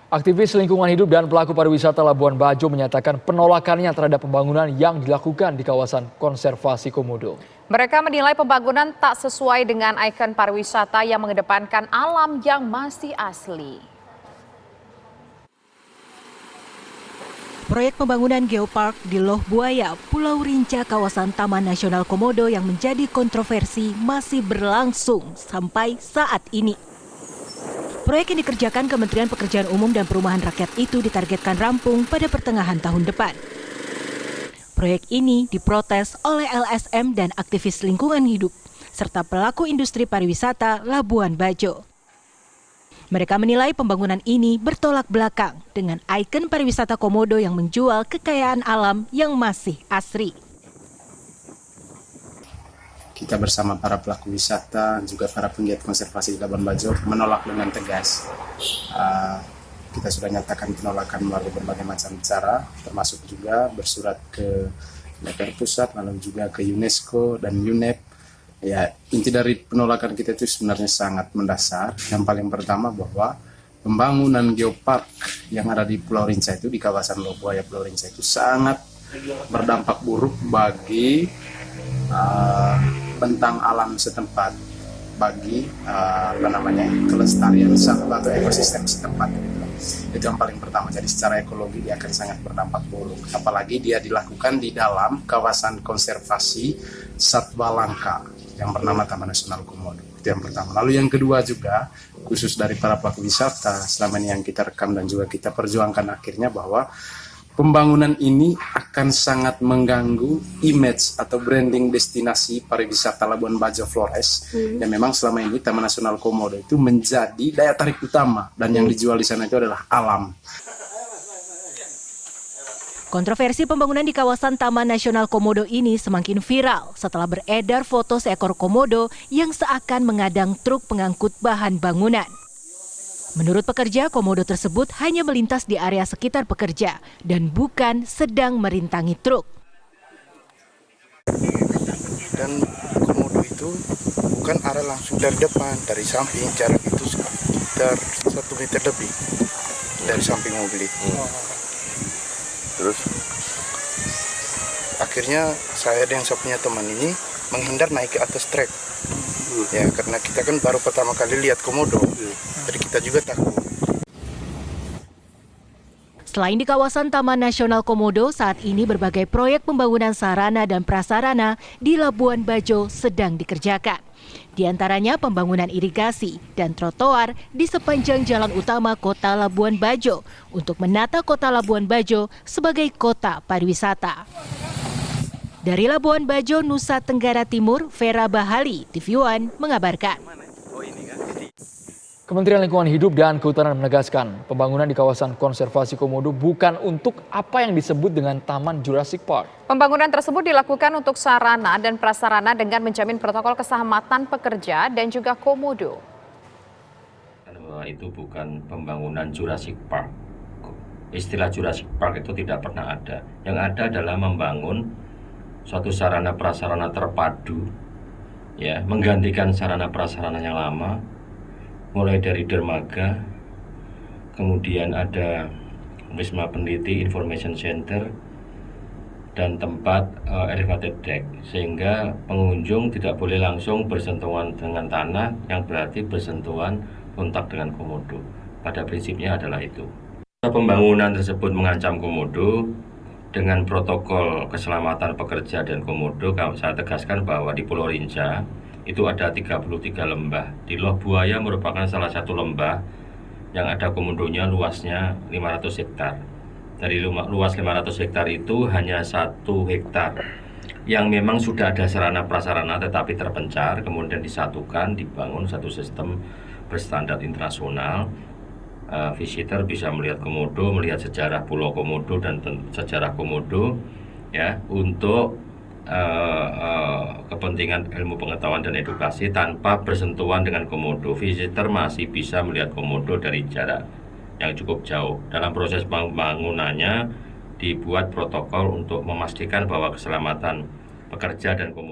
Aktivis lingkungan hidup dan pelaku pariwisata Labuan Bajo menyatakan penolakannya terhadap pembangunan yang dilakukan di kawasan konservasi Komodo. Mereka menilai pembangunan tak sesuai dengan ikon pariwisata yang mengedepankan alam yang masih asli. Proyek pembangunan geopark di Loh Buaya, Pulau Rinca, kawasan Taman Nasional Komodo yang menjadi kontroversi masih berlangsung sampai saat ini. Proyek yang dikerjakan Kementerian Pekerjaan Umum dan Perumahan Rakyat itu ditargetkan rampung pada pertengahan tahun depan. Proyek ini diprotes oleh LSM dan aktivis lingkungan hidup, serta pelaku industri pariwisata Labuan Bajo. Mereka menilai pembangunan ini bertolak belakang dengan ikon pariwisata Komodo yang menjual kekayaan alam yang masih asri. Kita bersama para pelaku wisata, juga para penggiat konservasi di Labuan Bajo menolak dengan tegas. Kita sudah nyatakan penolakan melalui berbagai macam cara, termasuk juga bersurat ke DPR Pusat, lalu juga ke UNESCO dan UNEP. Ya, inti dari penolakan kita itu sebenarnya sangat mendasar. Yang paling pertama bahwa pembangunan geopark yang ada di Pulau Rinca itu, di kawasan Loh Buaya Pulau Rinca itu sangat berdampak buruk bagi bentang alam setempat, bagi kelestarian satwa atau ekosistem setempat. Itu yang paling pertama. Jadi secara ekologi dia akan sangat berdampak buruk. Apalagi dia dilakukan di dalam kawasan konservasi satwa langka yang bernama Taman Nasional Komodo. Itu yang pertama. Lalu yang kedua juga, khusus dari para pelaku wisata, selama ini yang kita rekam dan juga kita perjuangkan akhirnya bahwa pembangunan ini akan sangat mengganggu image atau branding destinasi pariwisata Labuan Bajo Flores. Dan memang selama ini Taman Nasional Komodo itu menjadi daya tarik utama dan yang dijual di sana itu adalah alam. Kontroversi pembangunan di kawasan Taman Nasional Komodo ini semakin viral setelah beredar foto seekor komodo yang seakan mengadang truk pengangkut bahan bangunan. Menurut pekerja, komodo tersebut hanya melintas di area sekitar pekerja dan bukan sedang merintangi truk. Dan komodo itu bukan arah langsung dari depan, dari samping, jarak itu sekitar 1 meter lebih dari samping mobil itu. Terus? Akhirnya saya dan saya punya teman ini menghindar naik ke atas trek. Ya, karena kita kan baru pertama kali lihat komodo, jadi kita juga takut. Selain di kawasan Taman Nasional Komodo, saat ini berbagai proyek pembangunan sarana dan prasarana di Labuan Bajo sedang dikerjakan. Di antaranya pembangunan irigasi dan trotoar di sepanjang jalan utama kota Labuan Bajo untuk menata kota Labuan Bajo sebagai kota pariwisata. Dari Labuan Bajo, Nusa Tenggara Timur, Vera Bahali, TV One mengabarkan. Kementerian Lingkungan Hidup dan Kehutanan menegaskan pembangunan di kawasan konservasi Komodo bukan untuk apa yang disebut dengan Taman Jurassic Park. Pembangunan tersebut dilakukan untuk sarana dan prasarana dengan menjamin protokol keselamatan pekerja dan juga komodo. Itu bukan pembangunan Jurassic Park. Istilah Jurassic Park itu tidak pernah ada. Yang ada adalah membangun suatu sarana prasarana terpadu, ya, menggantikan sarana prasarana yang lama, mulai dari dermaga, kemudian ada Wisma Peneliti Information Center, dan tempat elevated deck, sehingga pengunjung tidak boleh langsung bersentuhan dengan tanah yang berarti bersentuhan kontak dengan komodo. Pada prinsipnya adalah itu. Pembangunan tersebut mengancam komodo. Dengan protokol keselamatan pekerja dan komodo, saya tegaskan bahwa di Pulau Rinca itu ada 33 lembah. Di Loh Buaya merupakan salah satu lembah yang ada komodonya, luasnya 500 hektar. Dari luas 500 hektar itu hanya 1 hektar yang memang sudah ada sarana prasarana tetapi terpencar, kemudian disatukan, dibangun satu sistem berstandar internasional. Visitor bisa melihat komodo, melihat sejarah Pulau Komodo dan sejarah komodo, ya, untuk kepentingan ilmu pengetahuan dan edukasi tanpa bersentuhan dengan komodo. Visitor masih bisa melihat komodo dari jarak yang cukup jauh. Dalam proses pembangunannya dibuat protokol untuk memastikan bahwa keselamatan pekerja dan komodo